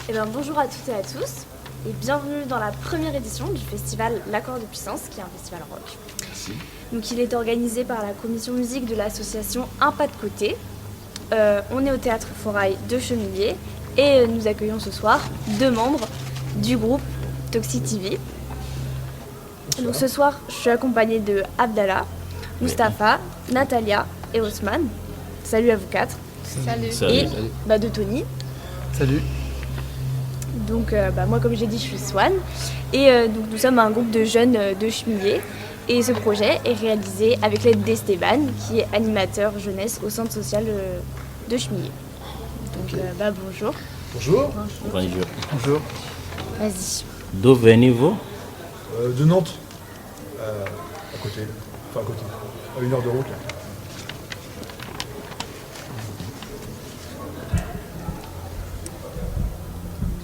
Bonjour à toutes et à tous et bienvenue dans la première édition du festival L'Accord de Puissance, qui est un festival rock. Merci. Donc, il est organisé par la commission musique de l'association Un Pas de Côté. On est au théâtre Forail de Chemillé et nous accueillons ce soir 2 membres du groupe Toxic TV. Donc ce soir, je suis accompagnée de Abdallah, Mustapha, Natalia et Osman. Salut à vous 4. Salut. Et de Tony. Salut. Donc moi, comme j'ai dit, je suis Swan. Et donc nous sommes un groupe de jeunes de Chemillé. Et ce projet est réalisé avec l'aide d'Esteban, qui est animateur jeunesse au centre social de Chemillé. Donc bonjour. Bonjour. Bonjour. Bonjour. Vas-y. D'où venez-vous? De Nantes. À côté. Enfin à côté. À 1 heure de route là.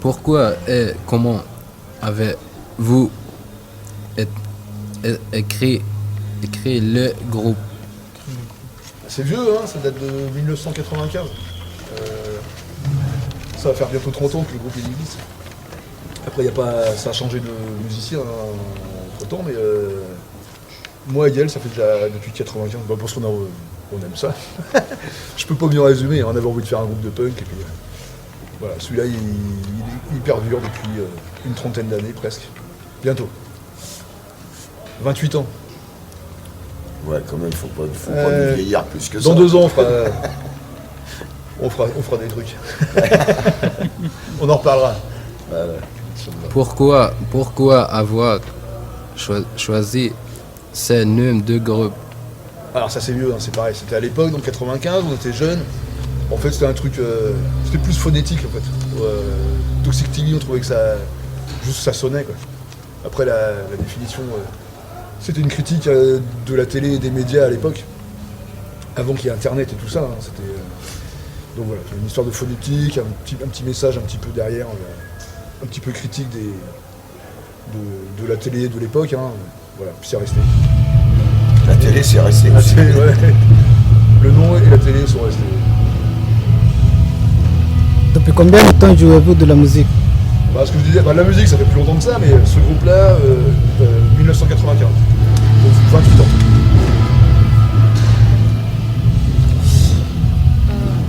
Pourquoi et comment avez-vous écrit le groupe? C'est vieux, hein, ça date de 1995. Ça va faire bientôt 30 ans que le groupe existe. Après, ça a changé de musicien entre temps, mais moi et Yael, ça fait déjà depuis 95, parce qu'on aime ça. Je peux pas mieux résumer, on avait envie de faire un groupe de punk, et puis voilà, celui-là il perdure depuis une trentaine d'années presque. Bientôt. 28 ans. Ouais, quand même, faut pas nous vieillir plus que ça. Dans 2 ans, on fera des trucs. On en reparlera. Pourquoi avoir choisi ce nom de groupe? Alors ça c'est vieux, hein, c'est pareil, c'était à l'époque, donc 95, on était jeunes. En fait c'était un truc, c'était plus phonétique en fait. Toxic TV, on trouvait que ça sonnait quoi. Après la définition, c'était une critique de la télé et des médias à l'époque, avant qu'il y ait internet et tout ça. Hein, donc voilà, une histoire de phonétique, un petit message un petit peu derrière, un petit peu critique de la télé de l'époque. Hein. Voilà, puis c'est resté. La télé, c'est resté. Ouais. Le nom et la télé sont restés. Depuis combien de temps jouez-vous de la musique? Ce que je disais, la musique ça fait plus longtemps que ça, mais ce groupe-là, 1995, donc 28 ans.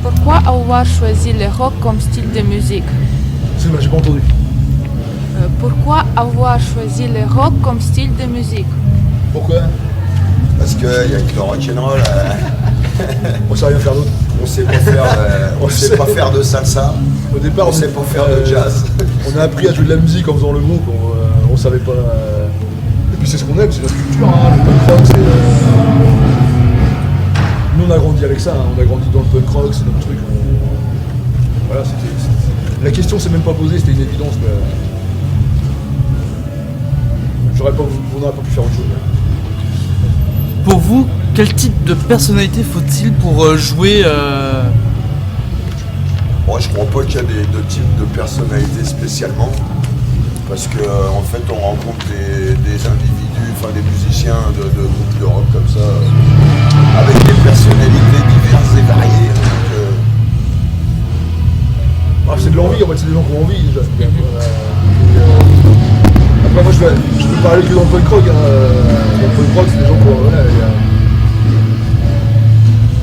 Pourquoi avoir choisi le rock comme style de musique? J'ai pas entendu. Pourquoi avoir choisi le rock comme style de musique? Pourquoi? Parce qu'il y a que le rock'n'roll. On sait rien faire d'autre. On sait pas faire de salsa. Au départ, on sait pas faire de jazz. On a appris à jouer de la musique en faisant le groupe. On savait pas. Et puis c'est ce qu'on aime, c'est notre culture. Hein, le punk rock, Nous on a grandi avec ça. Hein, on a grandi dans le punk rock, c'est notre truc. Voilà, c'était. La question s'est même pas posée, c'était une évidence. Mais... On n'aurait pas pu faire autre chose. Pour vous, quel type de personnalité faut-il pour jouer Moi, je crois pas qu'il y a de type de personnalité spécialement. Parce que en fait, on rencontre des individus, enfin des musiciens de groupes de rock comme ça, avec des personnalités diverses et variées. C'est de l'envie, en fait, c'est des gens qui ont envie déjà. Après moi je peux parler que dans le punk rock, hein. Dans le punk rock c'est des gens qui ont... Voilà,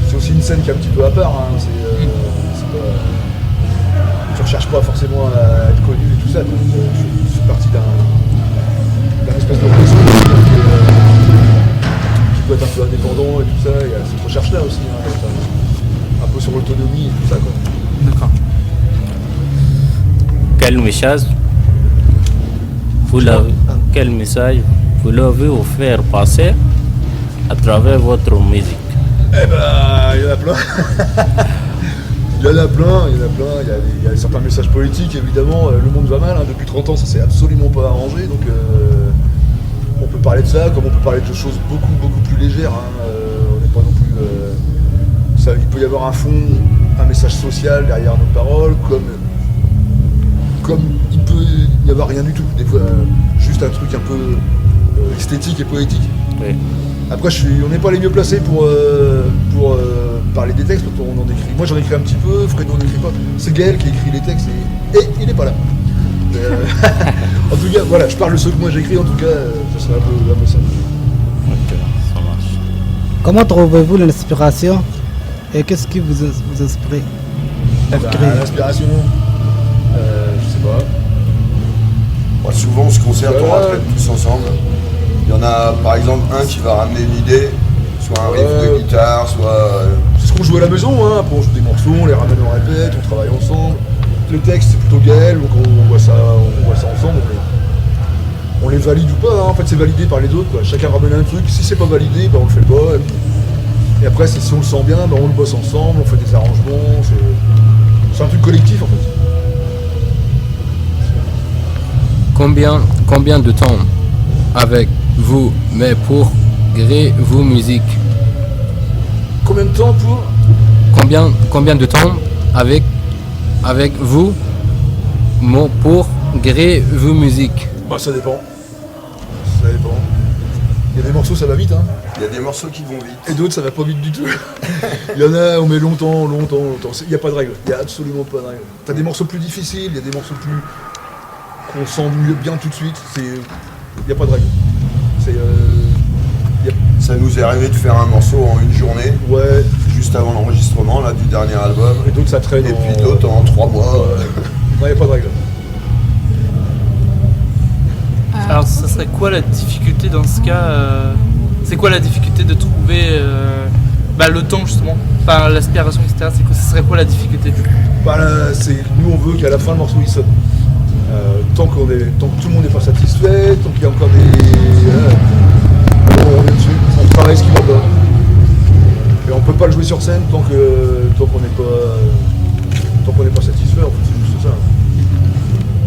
c'est aussi une scène qui est un petit peu à part, hein. C'est pas... Tu recherches pas forcément à être connu et tout ça, je fais partie d'un espèce de réseau qui peut être un peu indépendant et tout ça, il y a cette recherche là aussi, hein, un peu sur l'autonomie et tout ça quoi. D'accord. Quel message vous l'avez offert passer à travers votre musique? Il y en a plein. Il y a certains messages politiques évidemment. Le monde va mal, hein. Depuis 30 ans ça s'est absolument pas arrangé, donc on peut parler de ça, comme on peut parler de choses beaucoup plus légères. Hein. On n'est pas non plus. Il peut y avoir un fond, un message social derrière nos paroles, comme il peut y avoir rien du tout, des fois juste un truc un peu esthétique et poétique. Oui. Après on n'est pas les mieux placés pour parler des textes, on en écrit. Moi j'en écris un petit peu, Fredo n'en écrit pas. C'est Gaël qui écrit les textes et il n'est pas là. En tout cas, voilà, je parle de ceux que moi j'écris, en tout cas, ça serait un peu ça. Ok, ça marche. Comment trouvez-vous l'inspiration et qu'est-ce qui vous inspire pour créer? L'inspiration, je sais pas. Bon, souvent on se concerte, on entraîne tous ensemble. Il y en a par exemple un qui va ramener une idée, soit un riff de guitare, soit... C'est ce qu'on joue à la maison, hein. Après on joue des morceaux, on les ramène en répète, on travaille ensemble. Le texte c'est plutôt Gaël, donc on voit ça ensemble. On les valide ou pas, hein. En fait c'est validé par les autres, quoi. Chacun ramène un truc, si c'est pas validé, on le fait pas. Et après si on le sent bien, on le bosse ensemble, on fait des arrangements, c'est un truc collectif en fait. Combien de temps avec vous, mais pour créer vos musiques? Combien de temps pour Combien de temps avec vous pour créer vos musiques? Bah ça dépend. Ça dépend. Il y a des morceaux ça va vite, hein. Il y a des morceaux qui vont vite. Et d'autres ça va pas vite du tout. Il y en a on met longtemps. Il n'y a pas de règle. Il n'y a absolument pas de règle. T'as des morceaux plus difficiles, il y a des morceaux plus qu'on sent mieux bien tout de suite. Il n'y a pas de règle. Ça nous est arrivé de faire un morceau en une journée, Ouais. juste avant l'enregistrement là, du dernier album. Et d'autres ça traîne. Et puis d'autres en 3 mois. Non, il n'y a pas de règle. Alors, ça serait quoi la difficulté dans ce cas C'est quoi la difficulté de trouver le temps justement, enfin l'aspiration, etc. Ce serait quoi la difficulté? Bah, là, nous on veut qu'à la fin le morceau il sonne. Tant que tout le monde n'est pas satisfait, tant qu'il y a encore on revient dessus, on travaille ce qui va pas. Et on peut pas le jouer sur scène tant qu'on n'est pas satisfait, en fait c'est juste ça.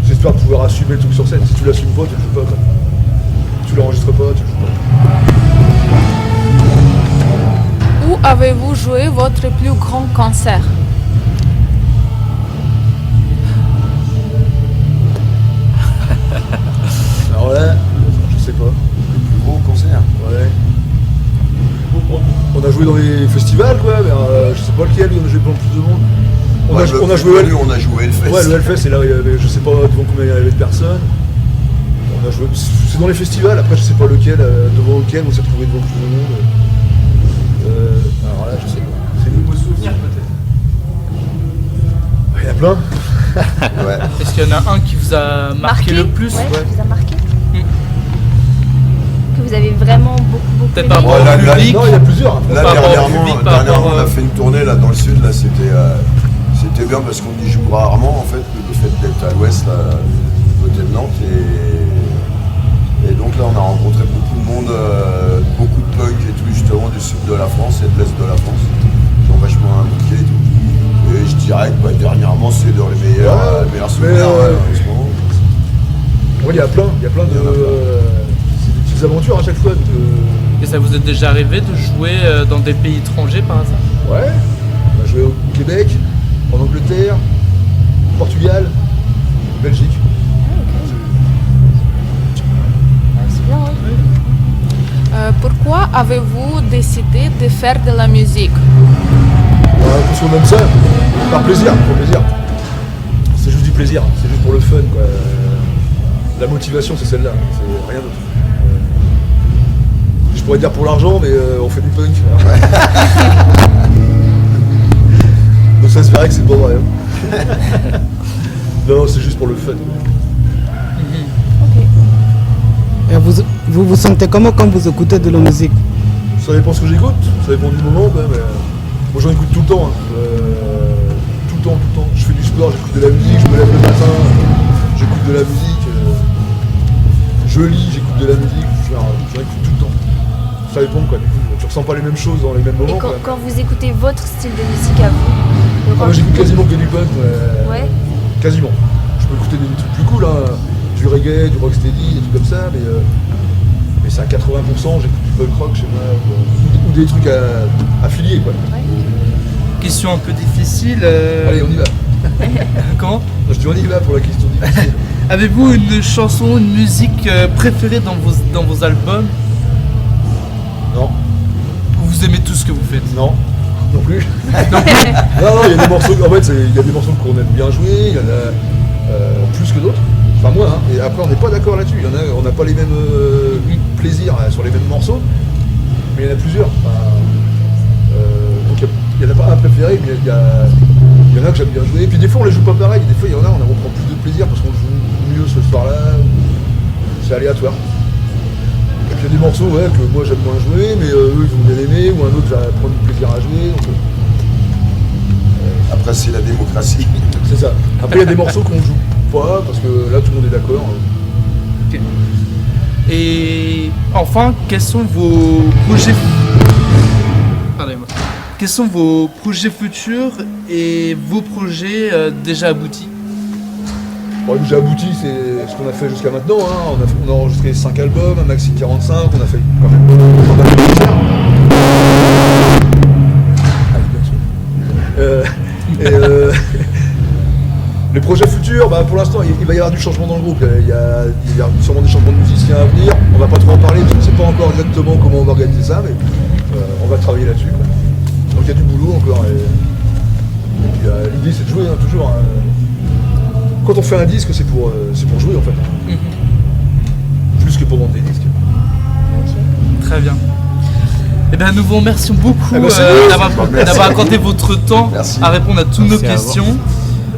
J'espère pouvoir assumer le truc sur scène. Si tu l'assumes pas, tu le joues pas. Si tu l'enregistres pas, tu le joues pas. Où avez-vous joué votre plus grand concert? Alors là, je sais pas. Le plus gros concert. Ouais. On a joué dans les festivals, quoi, mais je sais pas lequel, on a joué devant plus de monde. On a joué Hellfest. Ouais, le Hellfest, c'est là où il y avait, je sais pas devant combien il y avait de personnes. On a joué, c'est dans les festivals, après je sais pas lequel, devant lequel on s'est retrouvé devant plus de monde. Alors là, je sais pas. C'est des beaux souvenirs peut-être. Il y en a plein. Ouais. Est-ce qu'il y en a un qui vous a marqué le plus? Ouais, qui vous a marqué. Que vous avez vraiment beaucoup Peut-être aimé. par rapport au public. Non, il y a plusieurs. Après. Là, Par rapport au dernièrement, public, par rapport, on a fait une tournée là dans le sud, là c'était bien parce qu'on y joue rarement en fait, le fait d'être à l'ouest, là, côté de Nantes. Et donc là on a rencontré beaucoup de monde, beaucoup de punk et tout justement du sud de la France et de l'est de la France, qui ont vachement impliqué et tout. Et je dirais que dernièrement c'est dans les meilleurs souvenirs en ce moment. Ouais, il y a plein de. C'est des petites aventures à chaque fois. Et ça vous est déjà arrivé de jouer dans des pays étrangers par hasard? Ouais, on a joué au Québec, en Angleterre, au Portugal, Belgique. C'est bien, ouais. Pourquoi avez-vous décidé de faire de la musique? Parce qu'on aime ça, par plaisir, pour plaisir. C'est juste du plaisir, c'est juste pour le fun, quoi. La motivation c'est celle-là, c'est rien d'autre. Je pourrais dire pour l'argent, mais on fait du punk. Donc ça se verrait que c'est pas vrai. Non, c'est juste pour le fun. Et vous vous sentez comment quand vous écoutez de la musique? Ça dépend ce que j'écoute, ça dépend du moment, mais moi j'en écoute tout le temps. Hein. Tout le temps. Je fais du sport, j'écoute de la musique, je me lève le matin, j'écoute de la musique. Je lis, j'écoute de la musique, j'en écoute tout le temps. Ça dépend quoi, du coup, tu ressens pas les mêmes choses dans les mêmes moments. Et Quoi. quand vous écoutez votre style de musique à vous, Moi j'écoute quasiment que du punk, Ouais. Quasiment. Je peux écouter des trucs plus cool, hein. Du reggae, du rocksteady, des trucs comme ça, mais c'est à 80%, j'écoute du punk rock chez moi, ou des trucs affiliés quoi. Question un peu difficile. Allez, on y va. Comment? Je dis on y va pour la question difficile. Avez-vous une chanson, une musique préférée dans vos albums? Non, Ou vous aimez tout ce que vous faites? non. Non plus. Non, il y a des morceaux. En fait, il y a des morceaux qu'on aime bien jouer, il y en a plus que d'autres. Enfin moi, hein. Et après on n'est pas d'accord là-dessus. Il y en a, on n'a pas les mêmes plaisirs sur les mêmes morceaux, mais il y en a plusieurs. Donc il n'y en a pas un préféré, mais il y en a que j'aime bien jouer. Et puis des fois on les joue pas pareil. Des fois il y en a, on prend plus de plaisir parce qu'on joue mieux ce soir-là. C'est aléatoire. Et puis il y a des morceaux que moi j'aime moins jouer, mais eux ils vont bien aimer, ou un autre va prendre du plaisir à jouer. Donc, Après, c'est la démocratie. c'est ça. Après il y a des morceaux qu'on joue pas parce que là tout le monde est d'accord. Ok. Et enfin, quels sont vos projets Pardonnez-moi. Quels sont vos projets futurs et vos projets déjà aboutis? Bon, déjà abouti, c'est ce qu'on a fait jusqu'à maintenant. Hein. On a enregistré 5 albums, un maxi 45, on a fait quand même pas mal de concerts. Les projets futurs, pour l'instant, il va y avoir du changement dans le groupe. Il y a sûrement des changements de musiciens à venir. On va pas trop en parler parce qu'on ne sait pas encore exactement comment on va organiser ça, mais on va travailler là-dessus. Donc il y a du boulot encore. Et puis, l'idée, c'est de jouer toujours. Hein. Quand on fait un disque, c'est pour jouer en fait. Plus que pour vendre des disques. Très bien. Eh bien, nous vous remercions beaucoup Merci. d'avoir accordé votre temps Merci. à répondre à toutes nos Merci à vous. questions.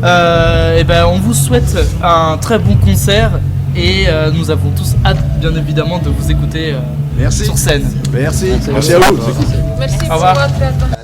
Eh ben, on vous souhaite un très bon concert et nous avons tous hâte, bien évidemment, de vous écouter Merci. sur scène. Merci à vous. C'est cool. Merci Au revoir. pour votre attention.